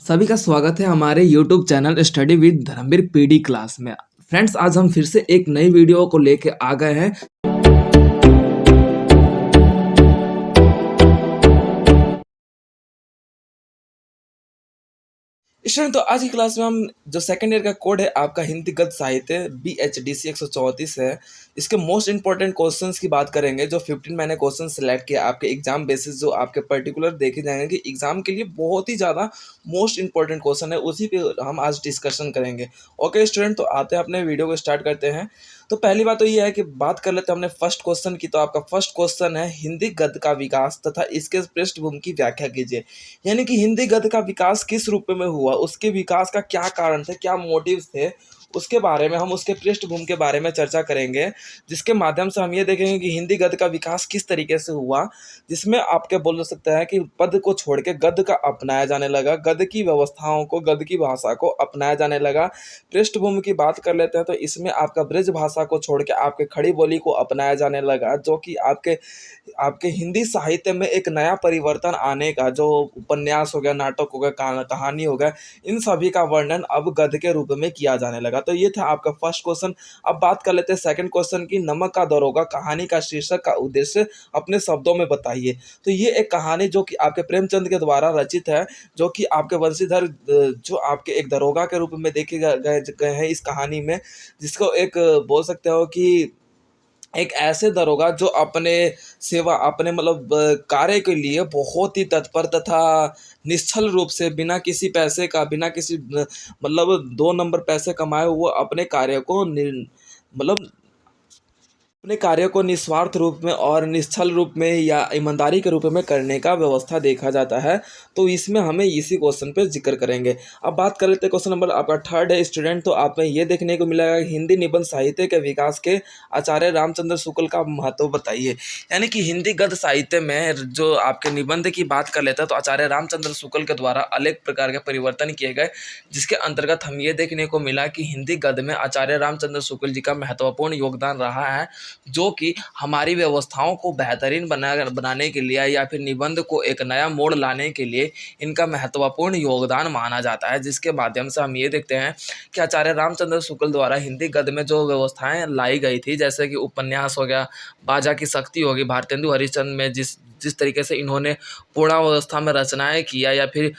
सभी का स्वागत है हमारे YouTube channel study with Dharmveer PD class में। फ्रेंड्स, आज हम फिर से एक नई वीडियो को लेके आ गए हैं। स्टूडेंट, तो आज की क्लास में हम जो सेकंड ईयर का कोड है आपका हिंदी गद्य साहित्य BHDC 134 है, इसके मोस्ट इंपॉर्टेंट क्वेश्चंस की बात करेंगे। जो 15 मैंने क्वेश्चन सेलेक्ट किया आपके एग्जाम बेसिस, जो आपके पर्टिकुलर देखे जाएंगे कि एग्जाम के लिए बहुत ही ज़्यादा मोस्ट इंपॉर्टेंट क्वेश्चन है, उसी पे हम आज डिस्कशन करेंगे। ओके स्टूडेंट, तो आते हैं अपने वीडियो को स्टार्ट करते हैं। तो पहली बात तो ये है कि बात कर लेते हैं हमने फर्स्ट क्वेश्चन की। तो आपका फर्स्ट क्वेश्चन है, हिंदी गद्य का विकास तथा इसके पृष्ठभूमि की व्याख्या कीजिए। यानी कि हिंदी गद्य का विकास किस रूप में हुआ, उसके विकास का क्या कारण थे, क्या मोटिव थे, उसके बारे में हम उसके पृष्ठभूमि के बारे में चर्चा करेंगे। जिसके माध्यम से हम ये देखेंगे कि हिंदी गद्य का विकास किस तरीके से हुआ, जिसमें आपके बोल सकते हैं कि पद को छोड़ के गद्य का अपनाया जाने लगा, गद्य की व्यवस्थाओं को, गद्य की भाषा को अपनाया जाने लगा। पृष्ठभूमि की बात कर लेते हैं तो इसमें आपका ब्रज भाषा को छोड़ के आपके खड़ी बोली को अपनाया जाने लगा, जो कि आपके आपके हिंदी साहित्य में एक नया परिवर्तन आने का, जो उपन्यास हो गया, नाटक हो गया, कहानी हो गया, इन सभी का वर्णन अब गद्य के रूप में किया जाने लगा। तो ये था आपका फर्स्ट क्वेश्चन। अब बात कर लेते हैं सेकंड क्वेश्चन की। नमक का दरोगा कहानी का शीर्षक का उद्देश्य अपने शब्दों में बताइए। तो ये एक कहानी जो कि आपके प्रेमचंद के द्वारा रचित है, जो कि आपके वंशीधर जो आपके एक दरोगा के रूप में देखे गए हैं इस कहानी में, जिसको एक बोल सकते हो कि एक ऐसे दरोगा जो अपने सेवा, अपने मतलब कार्य के लिए बहुत ही तत्पर तथा निश्चल रूप से, बिना किसी पैसे का, बिना किसी मतलब 2 नंबर पैसे कमाए हुए अपने कार्य को मतलब अपने कार्य को निस्वार्थ रूप में और निश्चल रूप में या ईमानदारी के रूप में करने का व्यवस्था देखा जाता है। तो इसमें हमें इसी क्वेश्चन पे जिक्र करेंगे। अब बात कर लेते हैं क्वेश्चन नंबर आपका थर्ड है स्टूडेंट। तो आप में ये देखने को मिलेगा कि हिंदी निबंध साहित्य के विकास के आचार्य रामचंद्र शुक्ल का महत्व बताइए। यानी कि हिंदी गद्य साहित्य में जो आपके निबंध की बात कर लेते हैं तो आचार्य रामचंद्र शुक्ल के द्वारा अनेक प्रकार के परिवर्तन किए गए, जिसके अंतर्गत हम ये देखने को मिला कि हिंदी गद्य में आचार्य रामचंद्र शुक्ल जी का महत्वपूर्ण योगदान रहा है, जो कि हमारी व्यवस्थाओं को बेहतरीन बनाने के लिए या फिर निबंध को एक नया मोड़ लाने के लिए इनका महत्वपूर्ण योगदान माना जाता है। जिसके माध्यम से हम ये देखते हैं कि आचार्य रामचंद्र शुक्ल द्वारा हिंदी गद्य में जो व्यवस्थाएं लाई गई थी, जैसे कि उपन्यास हो गया, बाजा की शक्ति होगी, भारतेंदु हरिश्चंद्र में जिस जिस तरीके से इन्होंने पूर्णावस्था में रचनाएं किया, या फिर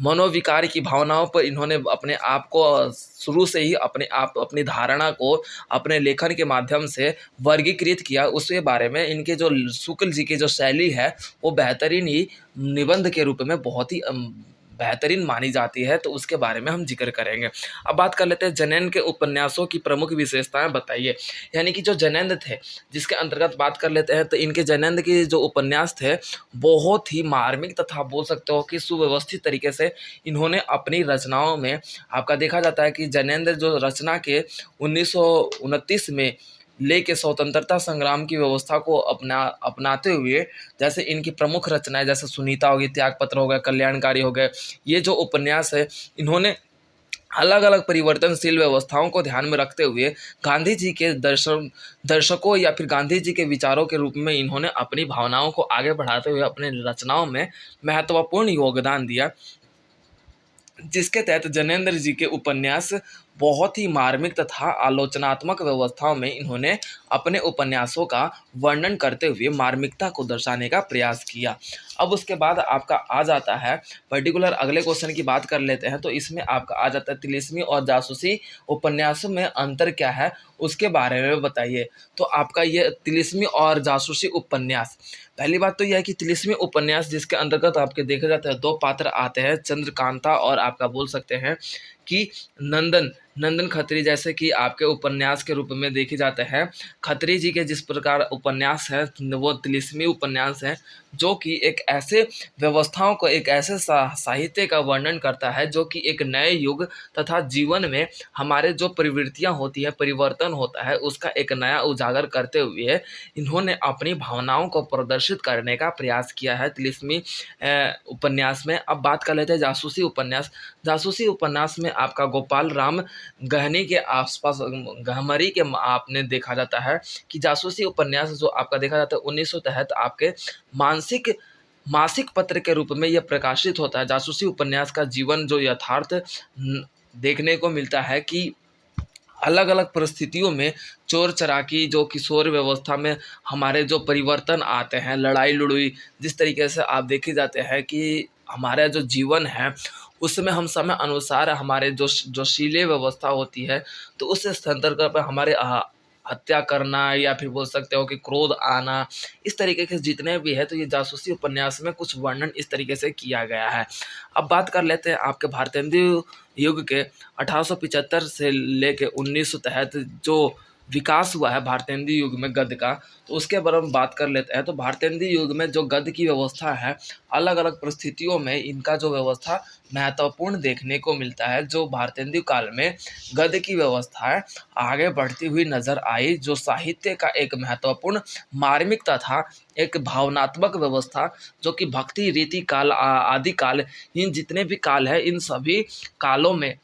मनोविकार की भावनाओं पर इन्होंने अपने आप को शुरू से ही अपनी धारणा को अपने लेखन के माध्यम से वर्गीकृत किया, उसके बारे में इनके जो शुक्ल जी की जो शैली है वो बेहतरीन ही निबंध के रूप में बहुत ही बेहतरीन मानी जाती है। तो उसके बारे में हम जिक्र करेंगे। अब बात कर लेते हैं जैनेन्द्र के उपन्यासों की प्रमुख विशेषताएं बताइए। यानी कि जो जैनेन्द्र थे, जिसके अंतर्गत बात कर लेते हैं तो इनके जैनेन्द्र के जो उपन्यास थे बहुत ही मार्मिक तथा बोल सकते हो कि सुव्यवस्थित तरीके से इन्होंने अपनी रचनाओं में, आपका देखा जाता है कि जैनेन्द्र जो रचना के 1929 में लेके स्वतंत्रता संग्राम की व्यवस्था को अपनाते हुए, जैसे इनकी प्रमुख रचनाएं जैसे सुनीता होगी, त्यागपत्र हो गया, कल्याणकारी हो गए, ये जो उपन्यास है इन्होंने अलग अलग परिवर्तनशील व्यवस्थाओं को ध्यान में रखते हुए गांधी जी के दर्शकों या फिर गांधी जी के विचारों के रूप में इन्होंने अपनी भावनाओं को आगे बढ़ाते हुए अपने रचनाओं में महत्वपूर्ण योगदान दिया। जिसके तहत जैनेन्द्र जी के उपन्यास बहुत ही मार्मिक तथा आलोचनात्मक व्यवस्थाओं में इन्होंने अपने उपन्यासों का वर्णन करते हुए मार्मिकता को दर्शाने का प्रयास किया। अब उसके बाद आपका आ जाता है पर्टिकुलर अगले क्वेश्चन की बात कर लेते हैं। तो इसमें आपका आ जाता है तिलिस्मी और जासूसी उपन्यासों में अंतर क्या है, उसके बारे में बताइए। तो आपका ये तिलिस्मी और जासूसी उपन्यास, पहली बात तो यह है कि तिलिस्मी उपन्यास जिसके अंतर्गत आपके देखे जाते हैं 2 पात्र आते हैं, चंद्रकांता और आपका बोल सकते हैं कि नंदन खत्री, जैसे कि आपके उपन्यास के रूप में देखे जाते हैं। खत्री जी के जिस प्रकार उपन्यास है वो तिलिस्मी उपन्यास है, जो कि एक ऐसे व्यवस्थाओं को, एक ऐसे साहित्य का वर्णन करता है जो कि एक नए युग तथा जीवन में हमारे जो प्रवृत्तियां होती है, परिवर्तन होता है, उसका एक नया उजागर करते हुए इन्होंने अपनी भावनाओं को प्रदर्शित करने का प्रयास किया है तिलिस्मी उपन्यास में। अब बात कर लेते हैं जासूसी उपन्यास। जासूसी उपन्यास में आपका गोपाल राम गहनी के आसपास गहमरी के आपने देखा जाता है कि जासूसी उपन्यास जो आपका देखा जाता है 1900 तहत आपके मानसिक मासिक पत्र के रूप में यह प्रकाशित होता है। जासूसी उपन्यास का जीवन जो यथार्थ देखने को मिलता है कि अलग अलग परिस्थितियों में चोर चराकी जो किशोर व्यवस्था में हमारे जो परिवर्तन आते हैं, लड़ाई लड़ुई जिस तरीके से आप देखे जाते हैं कि हमारा जो जीवन है उसमें हम समय अनुसार हमारे जो जोशीले व्यवस्था होती है, तो उस संदर्भ पर हमारे हत्या करना या फिर बोल सकते हो कि क्रोध आना, इस तरीके के जितने भी है, तो ये जासूसी उपन्यास में कुछ वर्णन इस तरीके से किया गया है। अब बात कर लेते हैं आपके भारतेंदु युग के 1875 से लेके 1900 तहत जो विकास हुआ है भारतेंदु युग में गद्य का, तो उसके बारे में बात कर लेते हैं। तो भारतेंदु युग में जो गद्य की व्यवस्था है, अलग अलग परिस्थितियों में इनका जो व्यवस्था महत्वपूर्ण देखने को मिलता है। जो भारतेंदु काल में गद्य की व्यवस्था है आगे बढ़ती हुई नजर आई, जो साहित्य का एक महत्वपूर्ण मार्मिकता था, एक भावनात्मक व्यवस्था, जो कि भक्ति रीति काल आदि काल, इन जितने भी काल है इन सभी कालों में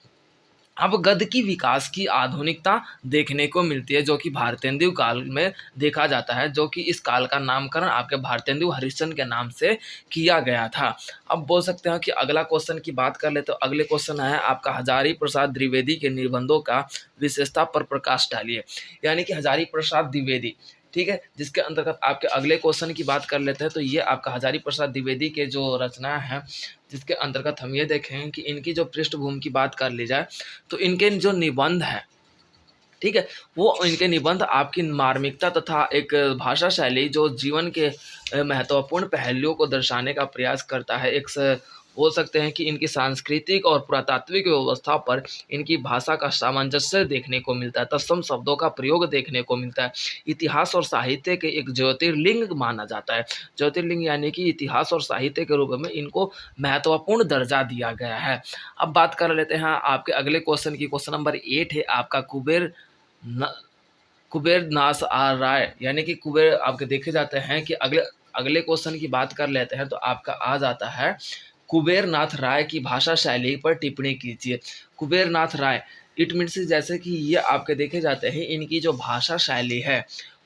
अब गद्य की विकास की आधुनिकता देखने को मिलती है, जो कि भारतेंदु काल में देखा जाता है, जो कि इस काल का नामकरण आपके भारतेंदु हरिश्चंद्र के नाम से किया गया था। अब बोल सकते हैं कि अगला क्वेश्चन की बात कर ले, तो अगले क्वेश्चन है आपका हजारी प्रसाद द्विवेदी के निबंधों का विशेषता पर प्रकाश डालिए। यानी कि हजारी प्रसाद द्विवेदी, ठीक है, जिसके अंतर्गत आपके अगले क्वेश्चन की बात कर लेते हैं। तो ये आपका हजारी प्रसाद द्विवेदी के जो रचना है, जिसके अंतर्गत हम ये देखें कि इनकी जो पृष्ठभूमि की बात कर ली जाए, तो इनके जो निबंध हैं, ठीक है, वो इनके निबंध आपकी मार्मिकता तथा एक भाषा शैली जो जीवन के महत्वपूर्ण पहलुओं को दर्शाने का प्रयास करता है। बोल सकते हैं कि इनकी सांस्कृतिक और पुरातात्विक व्यवस्था पर इनकी भाषा का सामंजस्य देखने को मिलता है, तत्सम शब्दों का प्रयोग देखने को मिलता है। इतिहास और साहित्य के एक ज्योतिर्लिंग माना जाता है। ज्योतिर्लिंग यानी कि इतिहास और साहित्य के रूप में इनको महत्वपूर्ण दर्जा दिया गया है। अब बात कर लेते हैं आपके अगले क्वेश्चन की। क्वेश्चन नंबर 8 है आपका कुबेर नाथ राय, यानी कि कुबेर आपके देखे जाते हैं कि अगले अगले क्वेश्चन की बात कर लेते हैं। तो आपका आ जाता है कुबेर नाथ राय की भाषा शैली पर टिप्पणी कीजिए। कुबेर नाथ राय, इट मीन्स जैसे कि ये आपके देखे जाते हैं इनकी जो भाषा शैली है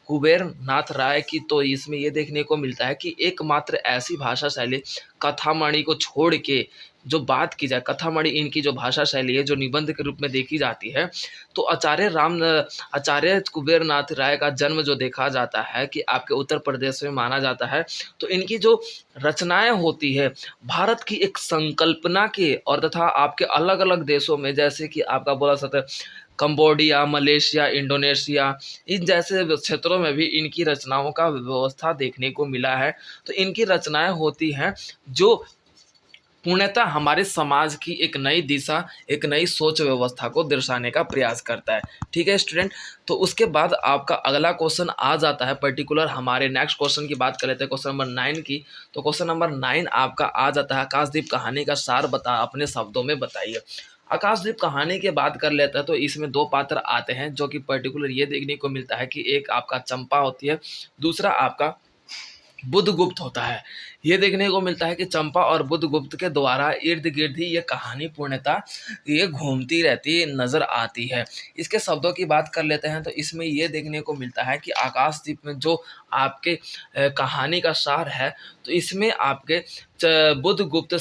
कुबेर नाथ राय की, तो इसमें ये देखने को मिलता है कि एकमात्र ऐसी भाषा शैली कथामणि को छोड़ के जो बात की जाए, कथामणि इनकी जो भाषा शैली है जो निबंध के रूप में देखी जाती है, तो आचार्य कुबेर नाथ राय का जन्म जो देखा जाता है कि आपके उत्तर प्रदेश में माना जाता है। तो इनकी जो रचनाएं होती है भारत की एक संकल्पना के और तथा आपके अलग अलग देशों में, जैसे कि आपका बोला सकता है कंबोडिया, मलेशिया, इंडोनेशिया, इन जैसे क्षेत्रों में भी इनकी रचनाओं का व्यवस्था देखने को मिला है। तो इनकी रचनाएं होती हैं जो पूर्णतः हमारे समाज की एक नई दिशा, एक नई सोच व्यवस्था को दर्शाने का प्रयास करता है। ठीक है स्टूडेंट, तो उसके बाद आपका अगला क्वेश्चन आ जाता है पर्टिकुलर हमारे नेक्स्ट क्वेश्चन की बात कर लेते हैं, क्वेश्चन नंबर 9 की। तो क्वेश्चन नंबर 9 आपका आ जाता है आकाशदीप कहानी का सार अपने शब्दों में बताइए। आकाशदीप कहानी की बात कर लेते हैं तो इसमें दो पात्र आते हैं जो कि पर्टिकुलर ये देखने को मिलता है कि एक आपका चंपा होती है, दूसरा आपका बुद्धगुप्त होता है। ये देखने को मिलता है कि चंपा और बुद्धगुप्त के द्वारा इर्द गिर्द ही ये कहानी पूर्णतः ये घूमती रहती नजर आती है। इसके शब्दों की बात कर लेते हैं तो इसमें ये देखने को मिलता है कि आकाशदीप में जो आपके कहानी का सार है, तो इसमें आपके बुद्धगुप्त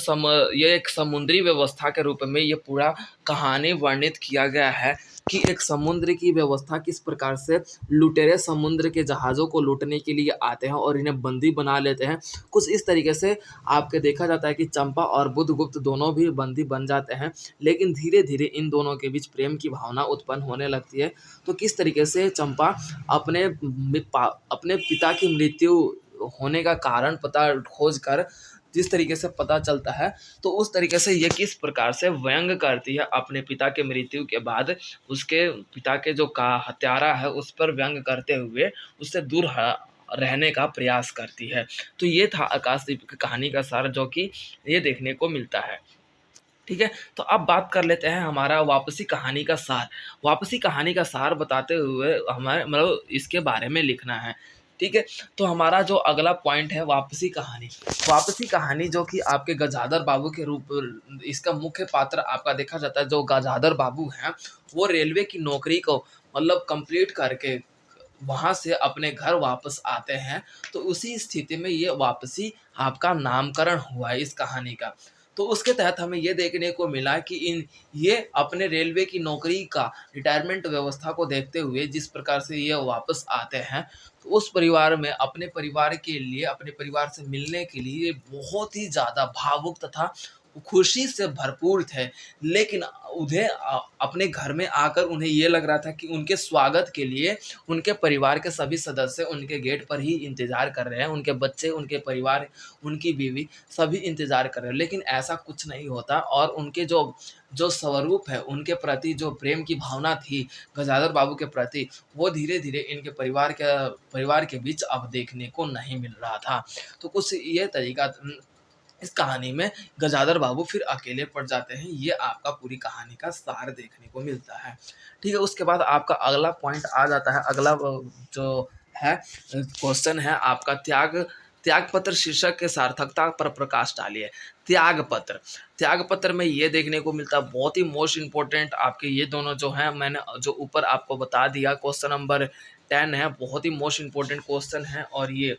ये एक समुद्री व्यवस्था के रूप में ये पूरा कहानी वर्णित किया गया है कि एक समुद्र की व्यवस्था किस प्रकार से लुटेरे समुद्र के जहाज़ों को लूटने के लिए आते हैं और इन्हें बंदी बना लेते हैं। कुछ इस तरीके से आपके देखा जाता है कि चंपा और बुद्धगुप्त दोनों भी बंदी बन जाते हैं, लेकिन धीरे धीरे इन दोनों के बीच प्रेम की भावना उत्पन्न होने लगती है। तो किस तरीके से चंपा अपने पिता की मृत्यु होने का कारण खोज कर जिस तरीके से पता चलता है, तो उस तरीके से ये किस प्रकार से व्यंग करती है अपने पिता के मृत्यु के बाद उसके पिता के जो हत्यारा है उस पर व्यंग करते हुए उससे दूर रहने का प्रयास करती है। तो ये था आकाशदीप की कहानी का सार जो कि ये देखने को मिलता है। ठीक है, तो अब बात कर लेते हैं हमारा वापसी कहानी का सार। वापसी कहानी का सार बताते हुए हमारे मतलब इसके बारे में लिखना है। ठीक है, तो हमारा जो अगला पॉइंट है वापसी कहानी। वापसी कहानी जो कि आपके गजाधर बाबू के रूप, इसका मुख्य पात्र आपका देखा जाता है जो गजाधर बाबू हैं, वो रेलवे की नौकरी को मतलब कंप्लीट करके वहाँ से अपने घर वापस आते हैं, तो उसी स्थिति में ये वापसी आपका नामकरण हुआ है इस कहानी का। तो उसके तहत हमें ये देखने को मिला कि ये अपने रेलवे की नौकरी का रिटायरमेंट व्यवस्था को देखते हुए जिस प्रकार से ये वापस आते हैं, तो उस परिवार में अपने परिवार के लिए, अपने परिवार से मिलने के लिए बहुत ही ज़्यादा भावुक तथा खुशी से भरपूर थे। लेकिन उन्हें अपने घर में आकर उन्हें ये लग रहा था कि उनके स्वागत के लिए उनके परिवार के सभी सदस्य उनके गेट पर ही इंतज़ार कर रहे हैं। उनके बच्चे, उनके परिवार, उनकी बीवी सभी इंतज़ार कर रहे हैं। लेकिन ऐसा कुछ नहीं होता और उनके जो जो स्वरूप है, उनके प्रति जो प्रेम की भावना थी गजाधर बाबू के प्रति, वो धीरे-धीरे इनके परिवार के बीच अब देखने को नहीं मिल रहा था। तो कुछ ये तरीका इस कहानी में गजाधर बाबू फिर अकेले पड़ जाते हैं, ये आपका पूरी कहानी का सार देखने को मिलता है। ठीक है, उसके बाद आपका अगला पॉइंट आ जाता है, अगला जो है क्वेश्चन है आपका त्यागपत्र शीर्षक के सार्थकता पर प्रकाश डालिए। त्यागपत्र, त्यागपत्र में ये देखने को मिलता है बहुत ही मोस्ट इम्पोर्टेंट आपके ये दोनों जो हैं, मैंने जो ऊपर आपको बता दिया क्वेश्चन नंबर 10 है, बहुत ही मोस्ट इम्पोर्टेंट क्वेश्चन है। और ये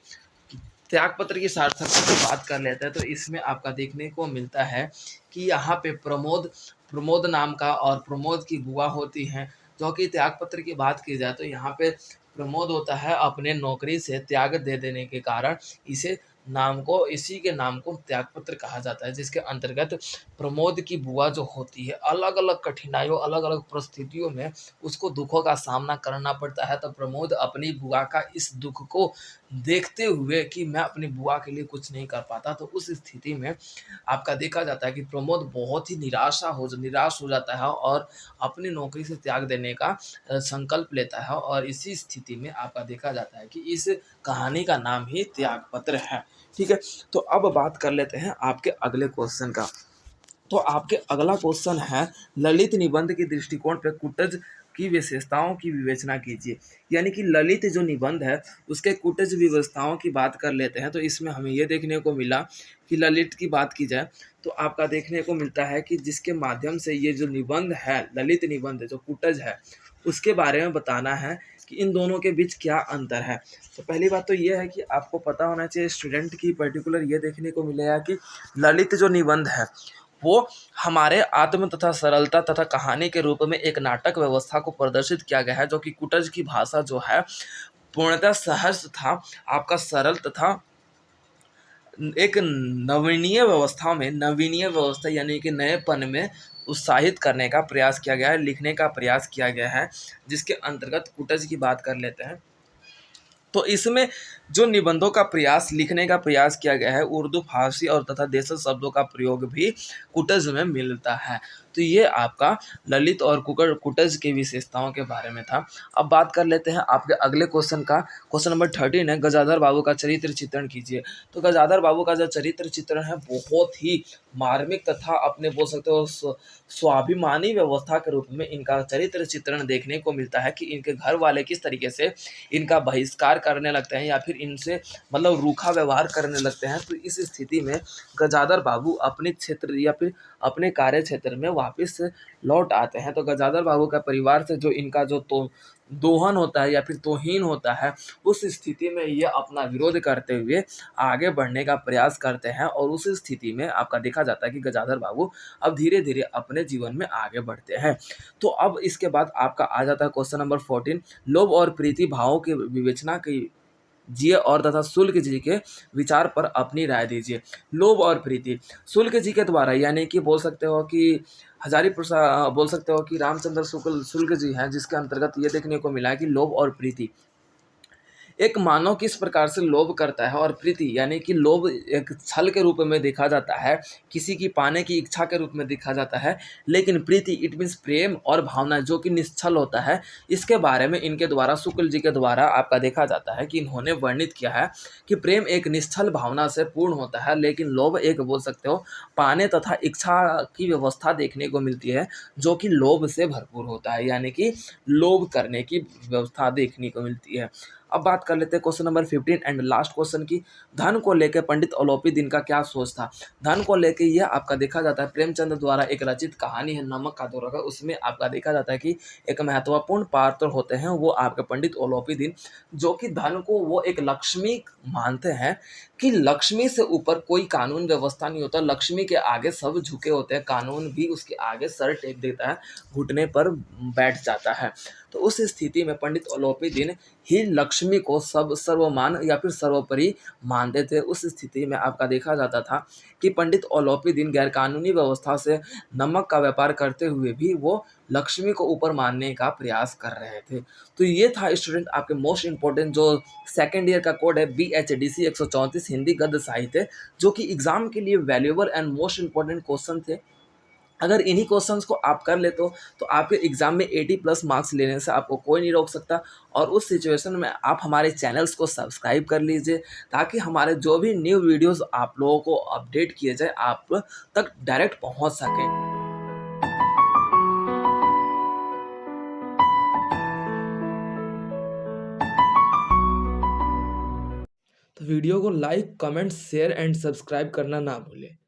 त्यागपत्र की सार्थकता की बात कर लेते हैं, तो इसमें आपका देखने को मिलता है कि यहाँ पे प्रमोद नाम का और प्रमोद की बुआ होती हैं, जो कि त्यागपत्र की बात की जाए तो यहाँ पे प्रमोद होता है अपने नौकरी से त्याग दे देने के कारण इसी के नाम को त्यागपत्र कहा जाता है, जिसके अंतर्गत प्रमोद की बुआ जो होती है अलग अलग कठिनाइयों, अलग अलग परिस्थितियों में उसको दुखों का सामना करना पड़ता है। तो प्रमोद अपनी बुआ का इस दुख को देखते हुए कि मैं अपनी बुआ के लिए कुछ नहीं कर पाता, तो उस स्थिति में आपका देखा जाता है कि प्रमोद बहुत ही निराश हो जाता है और अपनी नौकरी से त्याग देने का संकल्प लेता है। और इसी स्थिति में आपका देखा जाता है कि इस कहानी का नाम ही त्यागपत्र है। ठीक है, तो अब बात कर लेते हैं आपके अगले क्वेश्चन का। तो आपके अगला क्वेश्चन है, ललित निबंध के दृष्टिकोण पर कुटज की विशेषताओं की विवेचना कीजिए। यानी कि ललित जो निबंध है उसके कुटज विशेषताओं की बात कर लेते हैं। तो इसमें हमें ये देखने को मिला कि ललित की बात की जाए तो आपका देखने को मिलता है कि जिसके माध्यम से ये जो निबंध है, ललित निबंध जो कुटज है, उसके बारे में बताना है कि इन दोनों के बीच क्या अंतर है। तो पहली बात तो ये है कि आपको पता होना चाहिए स्टूडेंट की, पर्टिकुलर ये देखने को मिलेगा कि ललित जो निबंध है वो हमारे आत्म तथा सरलता तथा कहानी के रूप में एक नाटक व्यवस्था को प्रदर्शित किया गया है, जो कि कुटज की भाषा जो है पूर्णतः सहज तथा आपका सरल तथा एक नवीनीय व्यवस्था यानी कि नएपन में उत्साहित करने का प्रयास किया गया है, लिखने का प्रयास किया गया है, जिसके अंतर्गत कुटज की बात कर लेते हैं। तो इसमें जो निबंधों का प्रयास, लिखने का प्रयास किया गया है, उर्दू, फारसी और तथा देशज शब्दों का प्रयोग भी कुटज में मिलता है। तो ये आपका ललित और कुटज की विशेषताओं के बारे में था। अब बात कर लेते हैं आपके अगले क्वेश्चन का। क्वेश्चन नंबर 13 है, गजाधर बाबू का चरित्र चित्रण कीजिए। तो गजाधर बाबू का जो चरित्र चित्रण है बहुत ही मार्मिक तथा अपने बोल सकते हो स्वाभिमानी व्यवस्था के रूप में इनका चरित्र चित्रण देखने को मिलता है कि इनके घर वाले किस तरीके से इनका बहिष्कार करने लगते हैं या फिर इनसे मतलब रूखा व्यवहार करने लगते हैं। तो इस स्थिति में गजाधर बाबू अपने क्षेत्र या फिर अपने कार्य क्षेत्र में वापस लौट आते हैं। तो गजाधर बाबू का परिवार से जो इनका जो दोहन होता है या फिर तौहीन होता है, उस स्थिति में ये अपना विरोध करते हुए आगे बढ़ने का प्रयास करते हैं और उस स्थिति में आपका देखा जाता है कि गजाधर बाबू अब धीरे धीरे अपने जीवन में आगे बढ़ते हैं। तो अब इसके बाद आपका आ जाता है क्वेश्चन नंबर 14, लोभ और प्रीति भावों की विवेचना कीजिए और तथा शुल्क जी के विचार पर अपनी राय दीजिए। लोभ और प्रीति, शुल्क जी के द्वारा यानी कि बोल सकते हो कि हजारी प्रसाद, बोल सकते हो कि रामचंद्र शुक्ल जी हैं, जिसके अंतर्गत ये देखने को मिला है कि लोभ और प्रीति, एक मानव किस प्रकार से लोभ करता है और प्रीति यानी कि लोभ एक छल के रूप में देखा जाता है, किसी की पाने की इच्छा के रूप में देखा जाता है, लेकिन प्रीति इट मीन्स प्रेम और भावना जो कि निश्चल होता है। इसके बारे में इनके द्वारा, शुक्ल जी के द्वारा आपका देखा जाता है कि इन्होंने वर्णित किया है कि प्रेम एक निश्चल भावना से पूर्ण होता है, लेकिन लोभ एक बोल सकते हो पाने तथा इच्छा की व्यवस्था देखने को मिलती है जो कि लोभ से भरपूर होता है, यानी कि लोभ करने की व्यवस्था देखने को मिलती है। अब बात कर लेते हैं question number 15 and last question की। धन को लेकर पंडित अलोपी दिन का क्या सोच था? धन को लेके यह आपका देखा जाता है प्रेमचंद द्वारा एक रचित कहानी है नमक का दोहरा, उसमें आपका देखा जाता है कि एक महत्वपूर्ण पात्र होते हैं वो आपके पंडित अलोपी दिन, जो कि धन को वो एक लक्ष्मी मानते हैं कि लक्ष्मी से ऊपर कोई कानून व्यवस्था नहीं होता, लक्ष्मी के आगे सब झुके होते हैं, कानून भी उसके आगे सर टेक देता है, घुटने पर बैठ जाता है। तो उस स्थिति में पंडित अलोपी दिन ही लक्ष्मी को सब सर्वमान या फिर सर्वोपरि मानते थे। उस स्थिति में आपका देखा जाता था कि पंडित अलोपी दिन गैरकानूनी व्यवस्था से नमक का व्यापार करते हुए भी वो लक्ष्मी को ऊपर मानने का प्रयास कर रहे थे। तो ये था स्टूडेंट आपके मोस्ट इंपॉर्टेंट जो सेकेंड ईयर का कोड है BHDC 134 हिंदी गद्य साहित्य, जो कि एग्जाम के लिए valuable and most important question थे। अगर इन्हीं क्वेश्चंस को आप कर लेते हो तो आपके एग्जाम में 80+ मार्क्स लेने से आपको कोई नहीं रोक सकता। और उस सिचुएशन में आप हमारे चैनल्स को सब्सक्राइब कर लीजिए ताकि हमारे जो भी न्यू वीडियोस आप लोगों को अपडेट किए जाए आप तक डायरेक्ट पहुंच सकें। तो वीडियो को like, comment, share and subscribe करना ना भूलें।